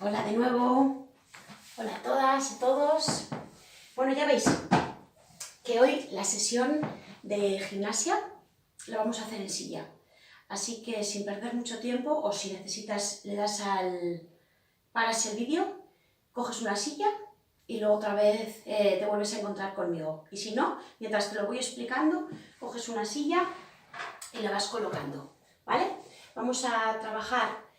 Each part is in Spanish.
Hola de nuevo, hola a todas y todos. Bueno, ya veis que hoy la sesión de gimnasia la vamos a hacer en silla. Así que sin perder mucho tiempo, o si necesitas, le das al paras el vídeo, coges una silla y luego otra vez te vuelves a encontrar conmigo. Y si no, mientras te lo voy explicando, coges una silla y la vas colocando, ¿vale? Vamos a trabajar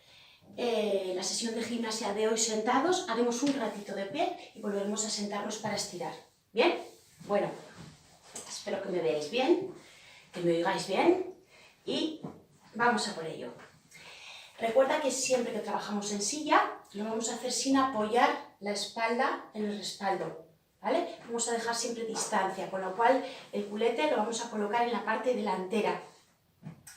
la sesión de gimnasia de hoy sentados, haremos un ratito de pie y volveremos a sentarnos para estirar. ¿Bien? Bueno, espero que me veáis bien, que me oigáis bien y vamos a por ello. Recuerda que siempre que trabajamos en silla lo vamos a hacer sin apoyar la espalda en el respaldo, ¿vale? Vamos a dejar siempre distancia, con lo cual el culete lo vamos a colocar en la parte delantera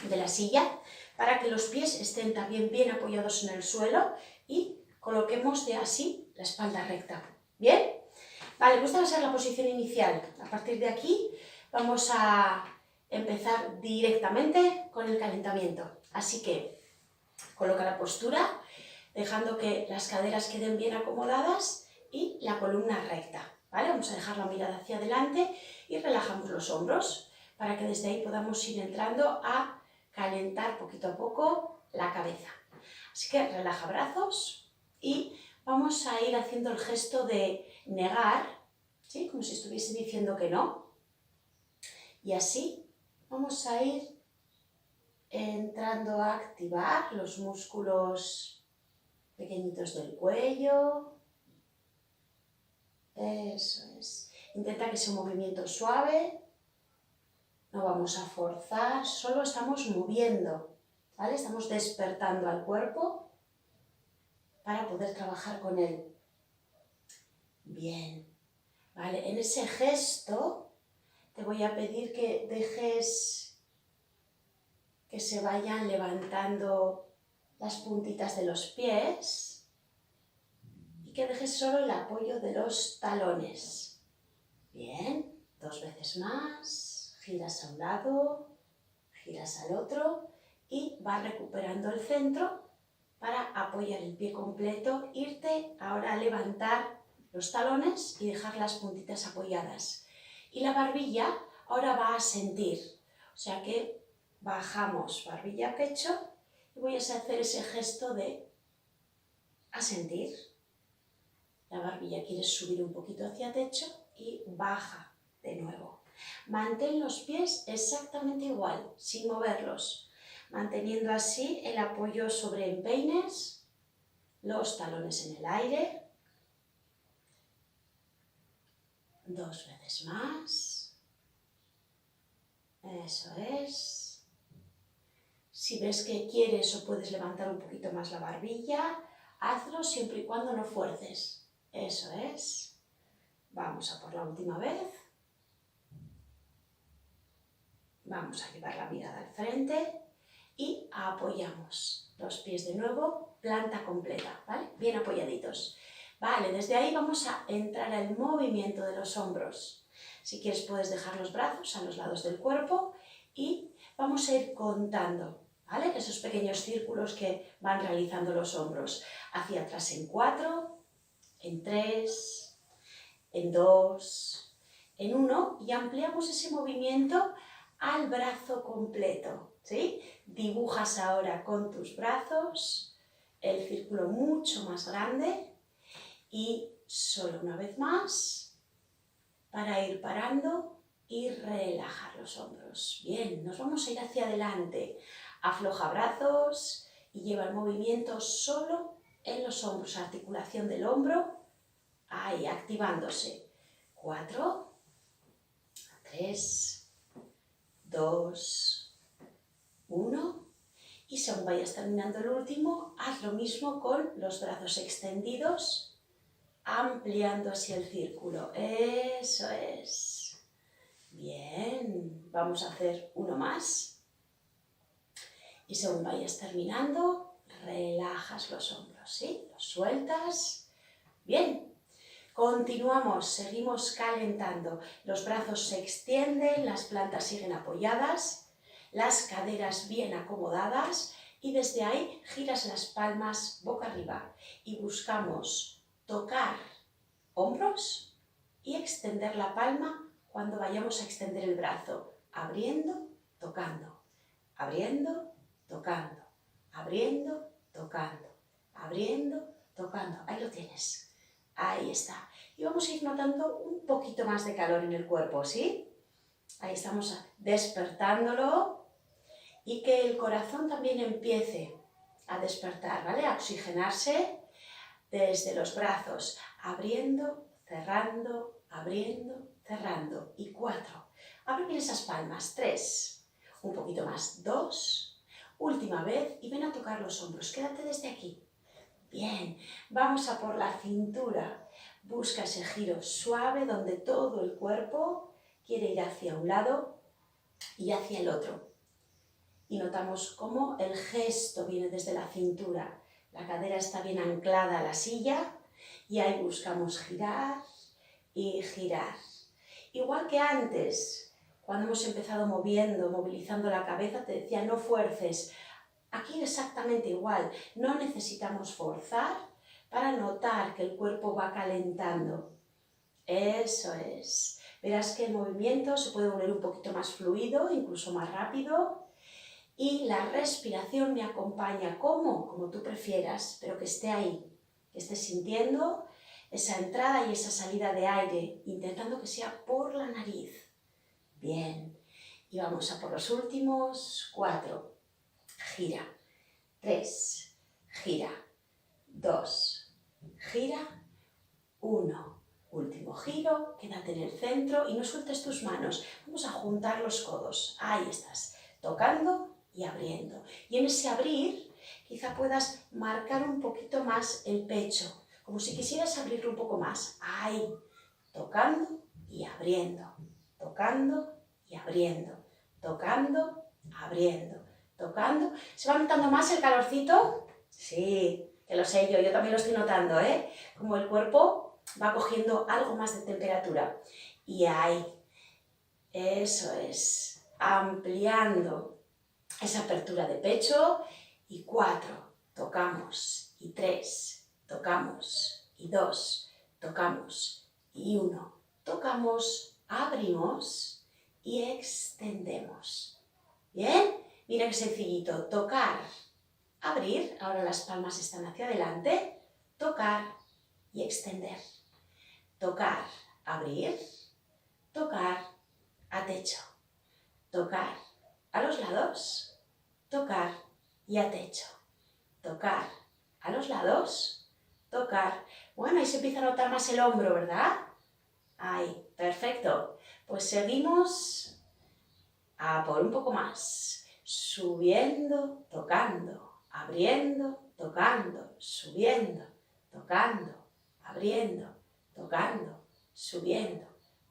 de la silla para que los pies estén también bien apoyados en el suelo y coloquemos de así la espalda recta. ¿Bien? Vale, esta va a ser la posición inicial. A partir de aquí vamos a empezar directamente con el calentamiento. Así que coloca la postura, dejando que las caderas queden bien acomodadas y la columna recta. ¿Vale? Vamos a dejar la mirada hacia adelante y relajamos los hombros para que desde ahí podamos ir entrando a calentar poquito a poco la cabeza. Así que relaja brazos y vamos a ir haciendo el gesto de negar, ¿sí? Como si estuviese diciendo que no. Y así vamos a ir entrando a activar los músculos pequeñitos del cuello. Eso es. Intenta que sea un movimiento suave. No vamos a forzar, solo estamos moviendo, ¿vale? Estamos despertando al cuerpo para poder trabajar con él. Bien, ¿vale? En ese gesto te voy a pedir que dejes que se vayan levantando las puntitas de los pies y que dejes solo el apoyo de los talones. Bien, 2 veces más. Giras a un lado, giras al otro y vas recuperando el centro para apoyar el pie completo, irte ahora a levantar los talones y dejar las puntitas apoyadas. Y la barbilla ahora va a sentir, o sea que bajamos barbilla a pecho y voy a hacer ese gesto de asentir. La barbilla quiere subir un poquito hacia techo y baja de nuevo. Mantén los pies exactamente igual, sin moverlos, manteniendo así el apoyo sobre empeines, los talones en el aire. 2 veces más. Eso es. Si ves que quieres o puedes levantar un poquito más la barbilla, hazlo siempre y cuando no fuerces. Eso es. Vamos a por la última vez. Vamos a llevar la mirada al frente y apoyamos los pies de nuevo, planta completa, ¿vale? Bien apoyaditos. Vale, desde ahí vamos a entrar al movimiento de los hombros. Si quieres puedes dejar los brazos a los lados del cuerpo y vamos a ir contando, ¿vale? Esos pequeños círculos que van realizando los hombros. Hacia atrás en 4, en 3, en 2, en 1 y ampliamos ese movimiento al brazo completo, ¿sí? Dibujas ahora con tus brazos el círculo mucho más grande y solo una vez más para ir parando y relajar los hombros. Bien, nos vamos a ir hacia adelante. Afloja brazos y lleva el movimiento solo en los hombros, articulación del hombro, ahí activándose. 4, 3, 2, 1 y según vayas terminando el último, haz lo mismo con los brazos extendidos, ampliando así el círculo. Eso es. Bien, vamos a hacer uno más y según vayas terminando, relajas los hombros, ¿sí? Los sueltas. Bien. Continuamos, seguimos calentando. Los brazos se extienden, las plantas siguen apoyadas, las caderas bien acomodadas Y desde ahí giras las palmas boca arriba y buscamos tocar hombros y extender la palma cuando vayamos a extender el brazo, abriendo, tocando, abriendo, tocando, abriendo, tocando, abriendo, tocando. Ahí lo tienes. Ahí está. Y vamos a ir notando un poquito más de calor en el cuerpo, ¿sí? Ahí estamos despertándolo y que el corazón también empiece a despertar, ¿vale? A oxigenarse desde los brazos, abriendo, cerrando, abriendo, cerrando. Y 4. Abre bien esas palmas. 3. Un poquito más. 2. Última vez y ven a tocar los hombros. Quédate desde aquí. Bien. Vamos a por la cintura. Busca ese giro suave donde todo el cuerpo quiere ir hacia un lado y hacia el otro. Y notamos cómo el gesto viene desde la cintura. La cadera está bien anclada a la silla y ahí buscamos girar y girar. Igual que antes, cuando hemos empezado movilizando la cabeza, te decía no fuerces. Aquí exactamente igual, no necesitamos forzar para notar que el cuerpo va calentando. Eso es. Verás que el movimiento se puede volver un poquito más fluido, incluso más rápido. Y la respiración me acompaña, ¿cómo? Como tú prefieras, pero que esté ahí, que estés sintiendo esa entrada y esa salida de aire, intentando que sea por la nariz. Bien, y vamos a por los últimos 4. Gira. 3. Gira. 2. Gira. 1. Último giro, quédate en el centro y no sueltes tus manos. Vamos a juntar los codos. Ahí estás, tocando y abriendo. Y en ese abrir, quizá puedas marcar un poquito más el pecho, como si quisieras abrirlo un poco más. Ahí, tocando y abriendo, tocando y abriendo, tocando, abriendo, tocando. ¿Se va notando más el calorcito? Sí, que lo sé yo también lo estoy notando, ¿eh? Como el cuerpo va cogiendo algo más de temperatura. Y ahí, eso es, ampliando esa apertura de pecho. Y 4, tocamos, y 3, tocamos, y 2, tocamos, y 1, tocamos, abrimos y extendemos. ¿Bien? Mira qué sencillito, tocar, abrir, ahora las palmas están hacia adelante, tocar y extender. Tocar, abrir, tocar, a techo, tocar, a los lados, tocar y a techo, tocar a los lados, tocar. Bueno, ahí se empieza a notar más el hombro, ¿verdad? Ahí, perfecto. Pues seguimos a por un poco más. Subiendo, tocando, abriendo, tocando, subiendo, tocando, abriendo, tocando, subiendo,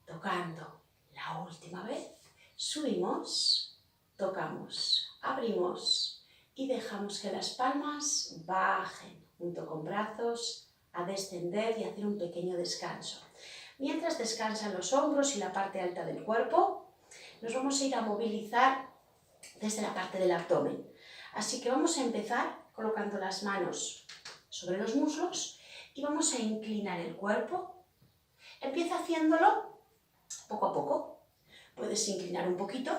tocando. La última vez. Subimos, tocamos, abrimos y dejamos que las palmas bajen junto con brazos a descender y hacer un pequeño descanso. Mientras descansan los hombros y la parte alta del cuerpo, nos vamos a ir a movilizar desde la parte del abdomen. Así que vamos a empezar colocando las manos sobre los muslos y vamos a inclinar el cuerpo. Empieza haciéndolo poco a poco. Puedes inclinar un poquito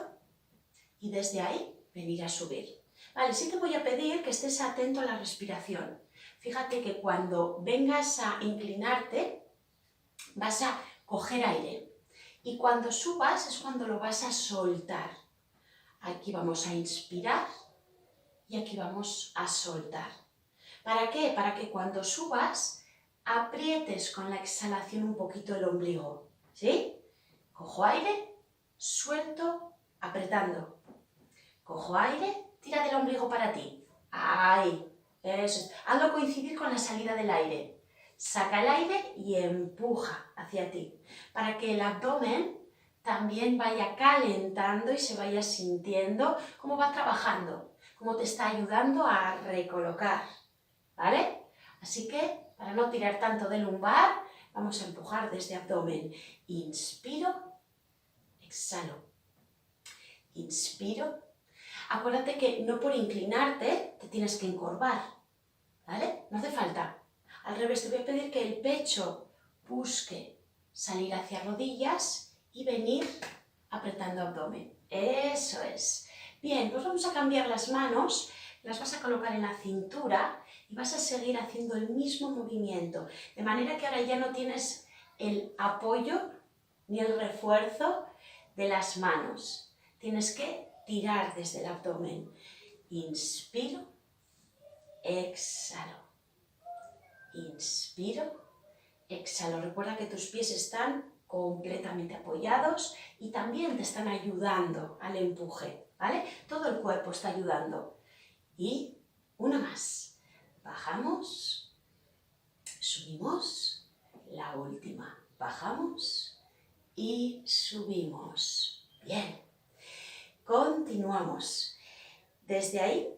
y desde ahí venir a subir. Vale, sí te voy a pedir que estés atento a la respiración. Fíjate que cuando vengas a inclinarte, vas a coger aire. Y cuando subas es cuando lo vas a soltar. Aquí vamos a inspirar y aquí vamos a soltar. ¿Para qué? Para que cuando subas aprietes con la exhalación un poquito el ombligo. ¿Sí? Cojo aire, suelto, apretando. Cojo aire, tira del ombligo para ti. Ahí, eso es. Hazlo coincidir con la salida del aire. Saca el aire y empuja hacia ti, para que el abdomen también vaya calentando y se vaya sintiendo cómo va trabajando, cómo te está ayudando a recolocar, ¿vale? Así que, para no tirar tanto de lumbar, vamos a empujar desde abdomen. Inspiro, exhalo. Inspiro. Acuérdate que no por inclinarte te tienes que encorvar, ¿vale? No hace falta. Al revés, te voy a pedir que el pecho busque salir hacia rodillas y venir apretando abdomen. Eso es. Bien, pues vamos a cambiar las manos, las vas a colocar en la cintura y vas a seguir haciendo el mismo movimiento. De manera que ahora ya no tienes el apoyo ni el refuerzo de las manos. Tienes que tirar desde el abdomen. Inspiro, exhalo. Inspiro, exhalo. Recuerda que tus pies están completamente apoyados y también te están ayudando al empuje, ¿vale? Todo el cuerpo está ayudando. Y una más. Bajamos, subimos, la última. Bajamos y subimos. Bien. Continuamos. Desde ahí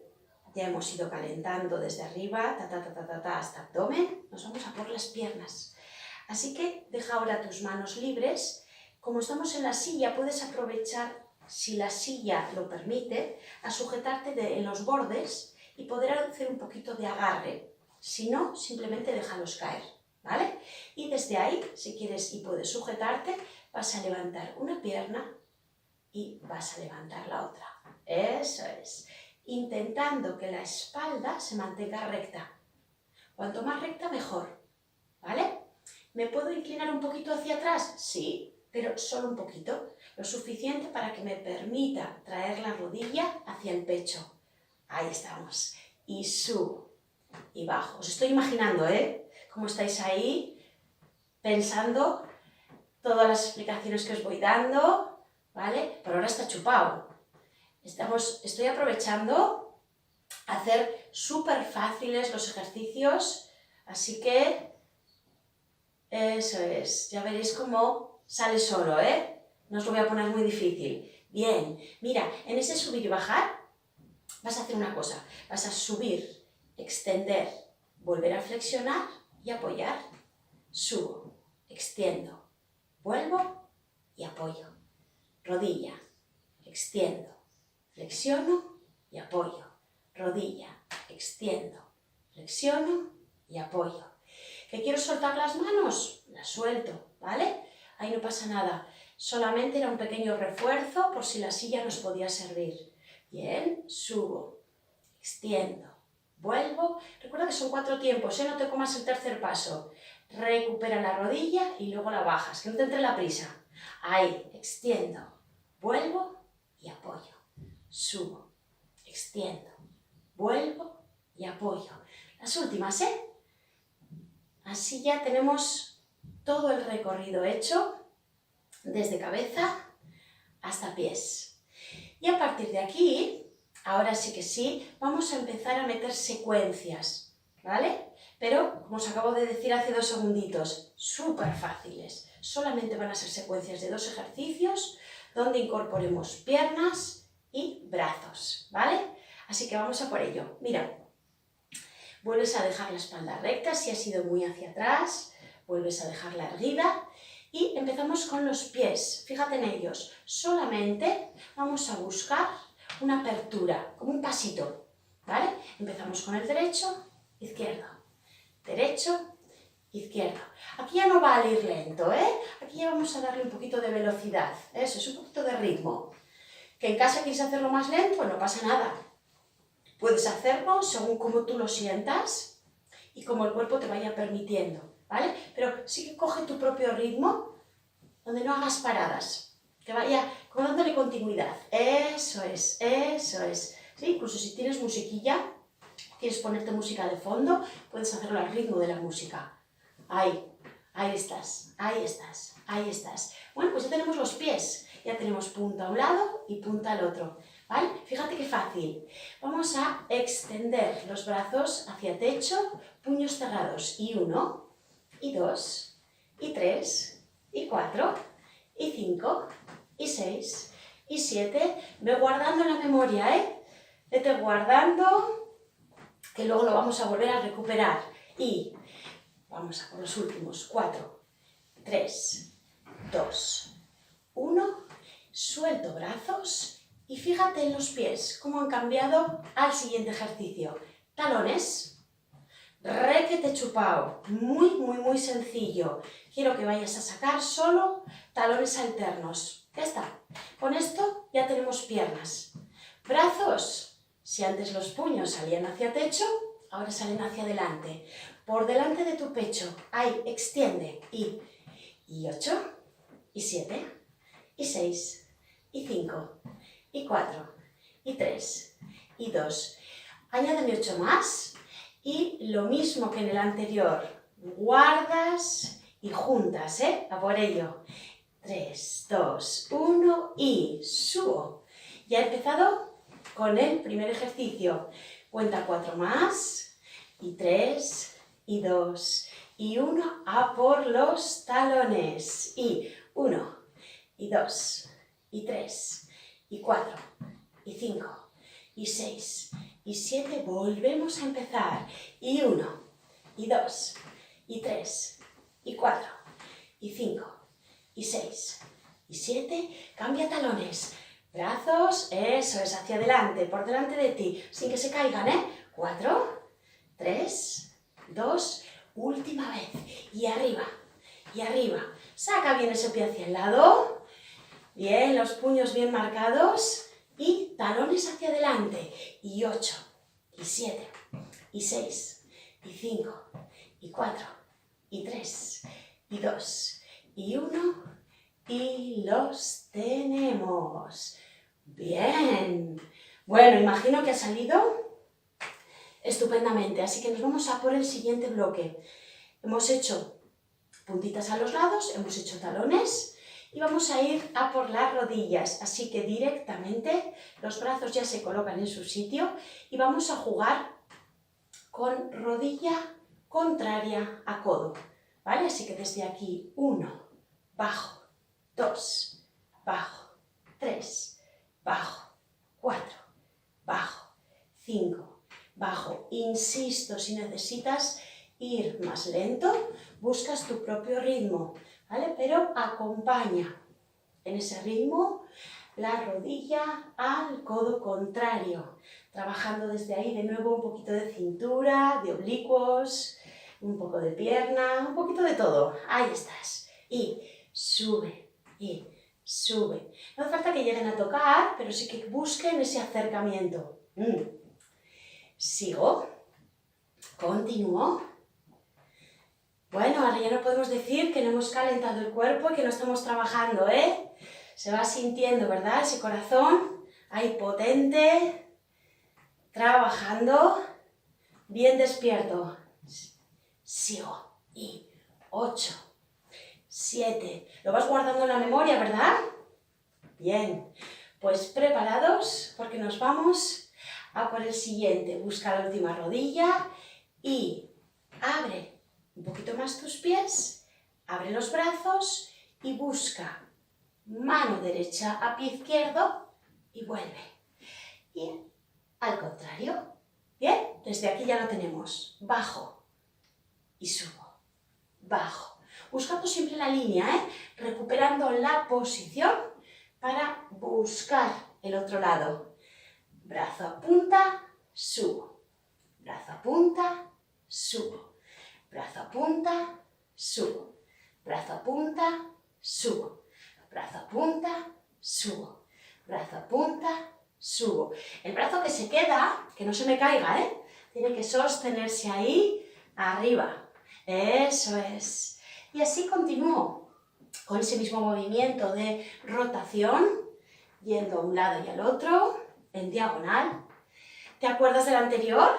ya hemos ido calentando desde arriba, hasta abdomen. Nos vamos a por las piernas. Así que deja ahora tus manos libres. Como estamos en la silla, puedes aprovechar, si la silla lo permite, a sujetarte en los bordes y poder hacer un poquito de agarre. Si no, simplemente déjalos caer, ¿vale? Y desde ahí, si quieres y puedes sujetarte, vas a levantar una pierna y vas a levantar la otra. Eso es. Intentando que la espalda se mantenga recta. Cuanto más recta, mejor, ¿vale? ¿Me puedo inclinar un poquito hacia atrás? Sí, pero solo un poquito. Lo suficiente para que me permita traer la rodilla hacia el pecho. Ahí estamos. Y subo y bajo. Os estoy imaginando, ¿eh? Cómo estáis ahí, pensando todas las explicaciones que os voy dando, ¿vale? Pero ahora está chupado. Estoy aprovechando a hacer súper fáciles los ejercicios, así que eso es, ya veréis cómo sale solo, ¿eh? No os lo voy a poner muy difícil. Bien, mira, en ese subir y bajar vas a hacer una cosa, vas a subir, extender, volver a flexionar y apoyar. Subo, extiendo, vuelvo y apoyo. Rodilla, extiendo, flexiono y apoyo. Rodilla, extiendo, flexiono y apoyo. ¿Que quiero soltar las manos? Las suelto, ¿vale? Ahí no pasa nada. Solamente era un pequeño refuerzo por si la silla nos podía servir. Bien, subo, extiendo, vuelvo. Recuerda que son 4 tiempos, ¿eh? No te comas el tercer paso. Recupera la rodilla y luego la bajas, que no te entre la prisa. Ahí, extiendo, vuelvo y apoyo. Subo, extiendo, vuelvo y apoyo. Las últimas, ¿eh? Así ya tenemos todo el recorrido hecho, desde cabeza hasta pies. Y a partir de aquí, ahora sí que sí, vamos a empezar a meter secuencias, ¿vale? Pero, como os acabo de decir hace 2 segunditos, súper fáciles. Solamente van a ser secuencias de 2 ejercicios donde incorporemos piernas y brazos, ¿vale? Así que vamos a por ello. Mira, vuelves a dejar la espalda recta si has ido muy hacia atrás, vuelves a dejarla erguida y empezamos con los pies. Fíjate en ellos. Solamente vamos a buscar una apertura, como un pasito, ¿vale? Empezamos con el derecho, izquierdo, derecho, izquierdo. Aquí ya no va a ir lento, ¿eh? Aquí ya vamos a darle un poquito de velocidad. Eso es, un poquito de ritmo. Que en casa quieres hacerlo más lento, no pasa nada. Puedes hacerlo según como tú lo sientas y como el cuerpo te vaya permitiendo, ¿vale? Pero sí que coge tu propio ritmo, donde no hagas paradas, que vaya como dándole continuidad. Eso es, eso es. ¿Sí? Incluso si tienes musiquilla, quieres ponerte música de fondo, puedes hacerlo al ritmo de la música. Ahí, ahí estás, ahí estás, ahí estás. Bueno, pues ya tenemos los pies, ya tenemos punta a un lado y punta al otro. ¿Vale? Fíjate qué fácil. Vamos a extender los brazos hacia techo, puños cerrados. Y 1, y 2, y 3, y 4, y 5, y 6, y 7. Ve guardando en la memoria, ¿eh? Vete guardando, que luego lo vamos a volver a recuperar. Y vamos a por los últimos. 4, 3, 2, 1. Suelto brazos Y fíjate en los pies, cómo han cambiado al siguiente ejercicio. Talones, requete chupao, muy, muy, muy sencillo. Quiero que vayas a sacar solo talones alternos. Ya está. Con esto ya tenemos piernas. Brazos, si antes los puños salían hacia techo, ahora salen hacia adelante. Por delante de tu pecho, ahí, extiende. Y 8, y 7, y 6, y 5, y 4, y 3, y 2. Añádeme 8 más. Y lo mismo que en el anterior, guardas y juntas, a por ello. 3, 2, 1 y subo. Ya he empezado con el primer ejercicio. Cuenta 4 más, y 3, y 2, y 1, a por los talones. Y 1, y 2, y 3, y 4, y 5, y 6, y 7, volvemos a empezar. Y 1, y 2, y 3, y 4, y 5, y 6, y 7, cambia talones. Brazos, eso es, hacia adelante, por delante de ti, sin que se caigan, 4, 3, 2, última vez. Y arriba, y arriba. Saca bien ese pie hacia el lado. Bien, los puños bien marcados. Y talones hacia adelante. Y 8, y 7, y 6, y 5, y 4, y 3, y 2, y 1, y los tenemos. Bien. Bueno, imagino que ha salido estupendamente, así que nos vamos a por el siguiente bloque. Hemos hecho puntitas a los lados, hemos hecho talones y vamos a ir a por las rodillas, así que directamente los brazos ya se colocan en su sitio y vamos a jugar con rodilla contraria a codo, ¿vale? Así que desde aquí 1, bajo, 2, bajo, 3, bajo, 4, bajo, 5, bajo. Insisto, si necesitas ir más lento, buscas tu propio ritmo, ¿vale? Pero acompaña en ese ritmo la rodilla al codo contrario, trabajando desde ahí de nuevo un poquito de cintura, de oblicuos, un poco de pierna, un poquito de todo. Ahí estás. Y sube, y sube. No hace falta que lleguen a tocar, pero sí que busquen ese acercamiento. Sigo, continúo. Bueno, ahora ya no podemos decir que no hemos calentado el cuerpo y que no estamos trabajando, Se va sintiendo, ¿verdad? Ese corazón ahí potente, trabajando, bien despierto. Sigo. Y 8, 7. Lo vas guardando en la memoria, ¿verdad? Bien. Pues preparados porque nos vamos a por el siguiente. Busca la última rodilla y abre un poquito más tus pies, abre los brazos y busca mano derecha a pie izquierdo y vuelve. Y al contrario. Bien, desde aquí ya lo tenemos. Bajo y subo. Bajo. Buscando siempre la línea, recuperando la posición para buscar el otro lado. Brazo a punta, subo. Brazo a punta, subo. Brazo a punta, subo. Brazo a punta, subo. Brazo a punta, subo. Brazo a punta, subo. El brazo que se queda, que no se me caiga, tiene que sostenerse ahí, arriba. Eso es. Y así continúo con ese mismo movimiento de rotación, yendo a un lado y al otro, en diagonal. ¿Te acuerdas del anterior?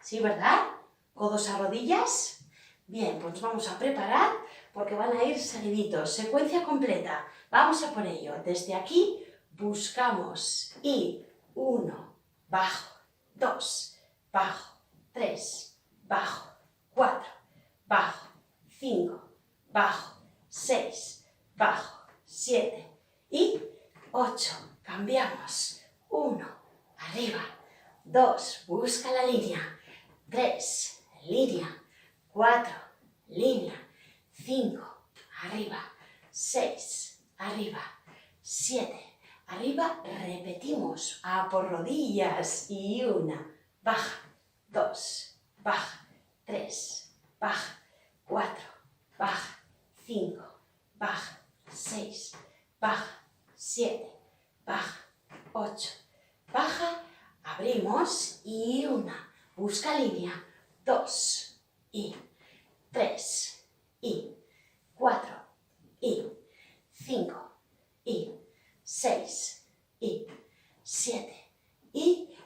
Sí, ¿verdad? Codos a rodillas. Bien, pues nos vamos a preparar porque van a ir seguiditos. Secuencia completa. Vamos a por ello. Desde aquí buscamos y 1, bajo, 2, bajo, 3, bajo, 4, bajo, 5, bajo, 6, bajo, 7 y 8. Cambiamos. 1, arriba. 2, busca la línea. 3, línea. 4, línea. 5, arriba. 6, arriba. 7, arriba, repetimos, a por rodillas, y 1, baja, 2, baja, 3, baja, 4, baja, 5, baja, 6, baja, 7, baja, 8, baja, abrimos, y 1, busca línea, 2, y 3, y 4, y 5, y 6, y 7, y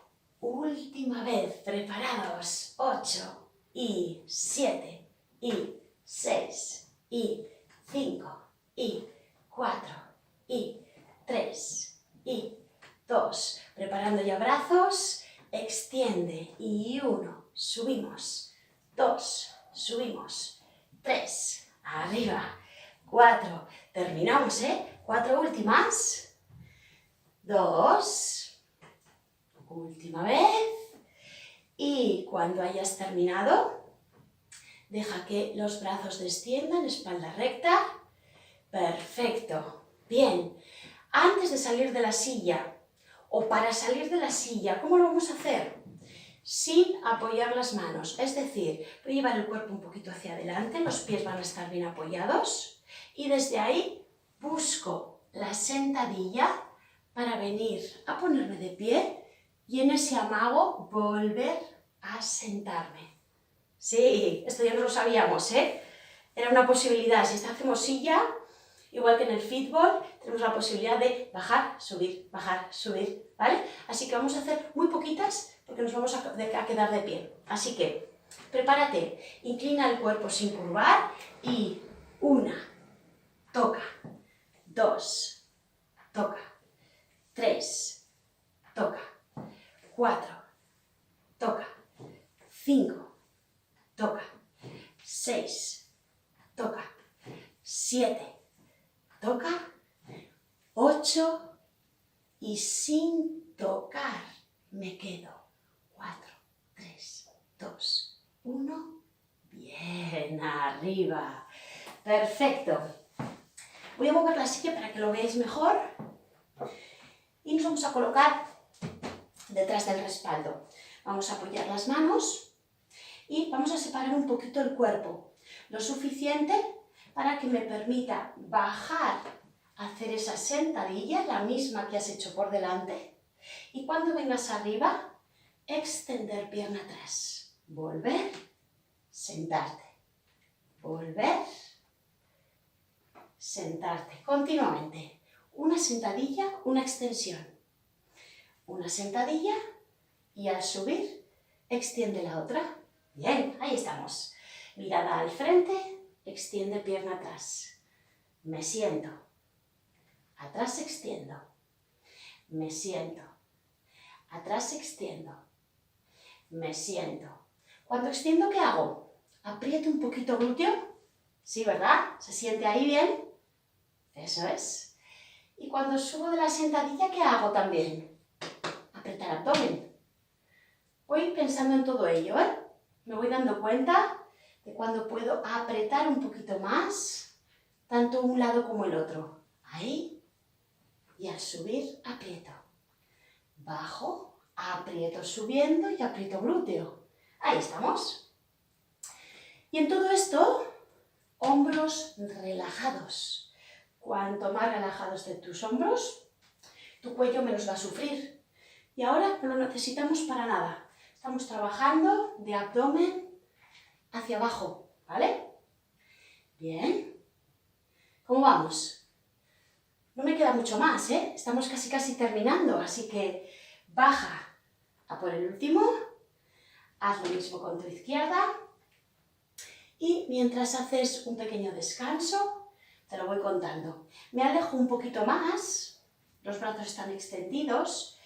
última vez, preparados, 8, y 7, y 6, y 5, y 4, y 3, y 2, preparando ya brazos, extiende, y 1, subimos, 2, subimos, 3, arriba, 4, terminamos, 4 últimas, 2, última vez, y cuando hayas terminado, deja que los brazos desciendan, espalda recta, perfecto, bien, antes de salir de la silla, o para salir de la silla, ¿cómo lo vamos a hacer? Sin apoyar las manos, es decir, voy a llevar el cuerpo un poquito hacia adelante, los pies van a estar bien apoyados, y desde ahí busco la sentadilla para venir a ponerme de pie y en ese amago volver a sentarme. Sí, esto ya no lo sabíamos, Era una posibilidad. Si hacemos silla, igual que en el fútbol, tenemos la posibilidad de bajar, subir, ¿vale? Así que vamos a hacer muy poquitas porque nos vamos a quedar de pie. Así que, prepárate, inclina el cuerpo sin curvar y 1, toca, 2, toca, 3, toca, 4, toca, 5, toca, 6, toca, 7, toca, 8 y sin tocar me quedo. 4, 3, 2, 1, bien, arriba. Perfecto. Voy a mover la silla para que lo veáis mejor y nos vamos a colocar detrás del respaldo. Vamos a apoyar las manos y vamos a separar un poquito el cuerpo, lo suficiente para que me permita bajar, hacer esa sentadilla, la misma que has hecho por delante, y cuando vengas arriba, extender pierna atrás, volver, sentarte, volver, sentarte, continuamente, una sentadilla, una extensión, una sentadilla y al subir, extiende la otra. Bien, ahí estamos. Mirada al frente, extiende pierna atrás. Me siento. Atrás extiendo. Me siento. Atrás extiendo. Me siento. Cuando extiendo, ¿qué hago? Aprieto un poquito glúteo. Sí, ¿verdad? ¿Se siente ahí bien? Eso es. Y cuando subo de la sentadilla, ¿qué hago también? Apretar abdomen. Voy pensando en todo ello, Me voy dando cuenta de cuando puedo apretar un poquito más, tanto un lado como el otro. Ahí. Y al subir, aprieto. Bajo, aprieto subiendo y aprieto glúteo. Ahí estamos. Y en todo esto, hombros relajados. Cuanto más relajados de tus hombros, tu cuello menos va a sufrir. Y ahora no lo necesitamos para nada. Estamos trabajando de abdomen hacia abajo, ¿vale? Bien. ¿Cómo vamos? No me queda mucho más, Estamos casi terminando, así que baja a por el último. Haz lo mismo con tu izquierda. Y mientras haces un pequeño descanso, te lo voy contando. Me alejo un poquito más, los brazos están extendidos,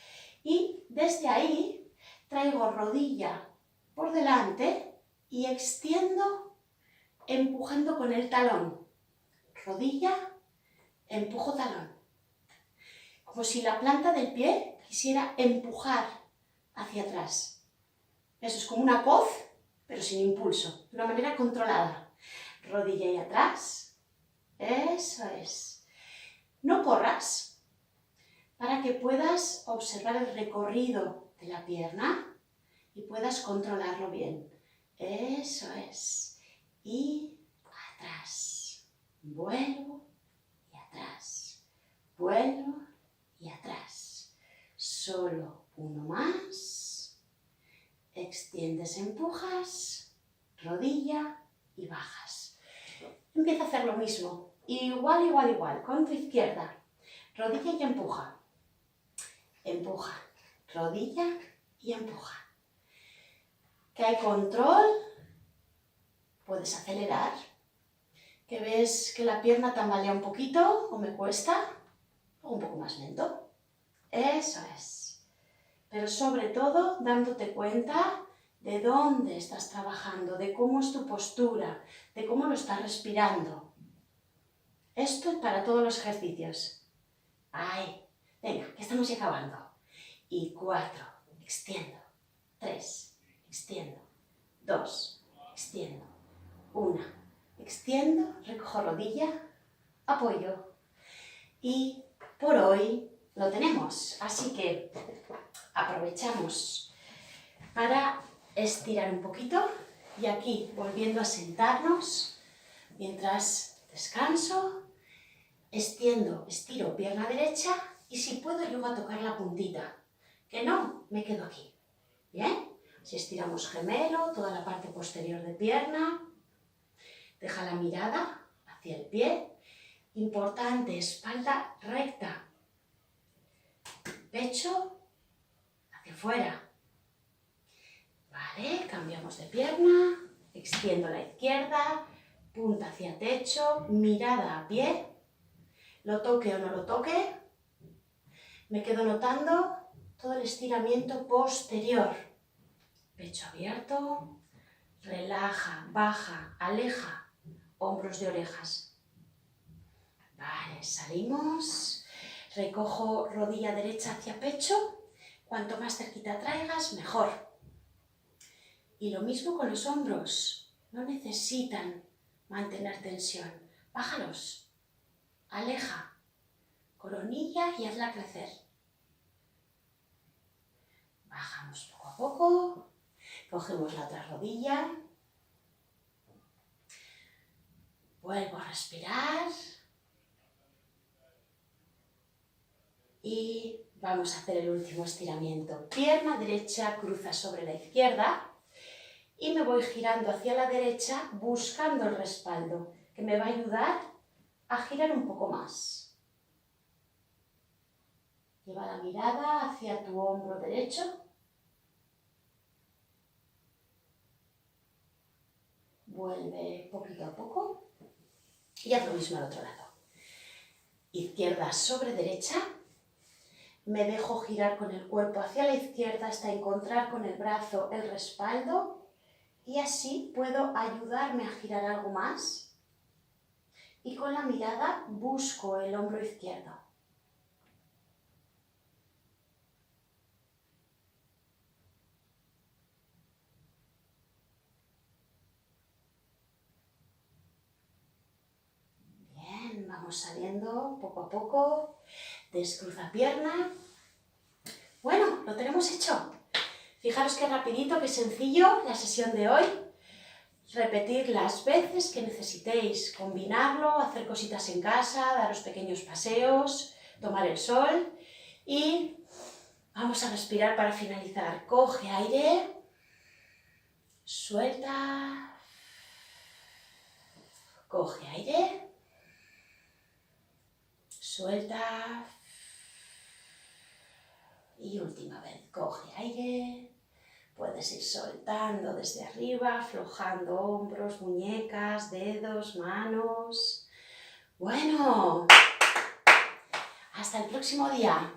y desde ahí traigo rodilla por delante y extiendo empujando con el talón. Rodilla, empujo talón. Como si la planta del pie quisiera empujar hacia atrás. Eso es como una hoz, pero sin impulso, de una manera controlada. Rodilla y atrás. Eso es. No corras, para que puedas observar el recorrido de la pierna y puedas controlarlo bien. Eso es. Y atrás. Vuelvo y atrás. Vuelvo y atrás. Solo uno más. Extiendes, empujas, rodilla y bajas. Empieza a hacer lo mismo. Igual, igual, igual. Con tu izquierda. Rodilla y empuja. Empuja. Rodilla y empuja. Que hay control. Puedes acelerar. Que ves que la pierna tambalea un poquito o me cuesta. O un poco más lento. Eso es. Pero sobre todo dándote cuenta de dónde estás trabajando, de cómo es tu postura, de cómo lo estás respirando. Esto es para todos los ejercicios. ¡Ay! Venga, que estamos ya acabando. Y 4, extiendo. 3, extiendo. 2, extiendo. 1, extiendo, recojo rodilla, apoyo. Y por hoy lo tenemos. Así que aprovechamos para estirar un poquito. Y aquí, volviendo a sentarnos, mientras descanso, extiendo, estiro pierna derecha y si puedo llego a tocar la puntita. Que no, me quedo aquí. ¿Bien? Si estiramos gemelo, toda la parte posterior de pierna, deja la mirada hacia el pie. Importante, espalda recta. Pecho hacia afuera. Vale, cambiamos de pierna, extiendo la izquierda, punta hacia techo, mirada a pie. Lo toque o no lo toque, me quedo notando todo el estiramiento posterior. Pecho abierto, relaja, baja, aleja, hombros de orejas. Vale, salimos, recojo rodilla derecha hacia pecho, cuanto más cerquita traigas, mejor. Y lo mismo con los hombros, no necesitan mantener tensión, bájalos, aleja, coronilla y hazla crecer. Bajamos poco a poco, cogemos la otra rodilla, vuelvo a respirar y vamos a hacer el último estiramiento. Pierna derecha cruza sobre la izquierda y me voy girando hacia la derecha buscando el respaldo, que me va a ayudar a girar un poco más. Lleva la mirada hacia tu hombro derecho. Vuelve poquito a poco y haz lo mismo al otro lado. Izquierda sobre derecha. Me dejo girar con el cuerpo hacia la izquierda hasta encontrar con el brazo el respaldo y así puedo ayudarme a girar algo más. Y con la mirada busco el hombro izquierdo. Bien, vamos saliendo poco a poco. Descruza pierna. Bueno, lo tenemos hecho. Fijaros qué rapidito, qué sencillo la sesión de hoy. Repetir las veces que necesitéis, combinarlo, hacer cositas en casa, daros pequeños paseos, tomar el sol y vamos a respirar para finalizar. Coge aire, suelta, coge aire, suelta y última vez, coge aire. Puedes ir soltando desde arriba, aflojando hombros, muñecas, dedos, manos. Bueno, hasta el próximo día.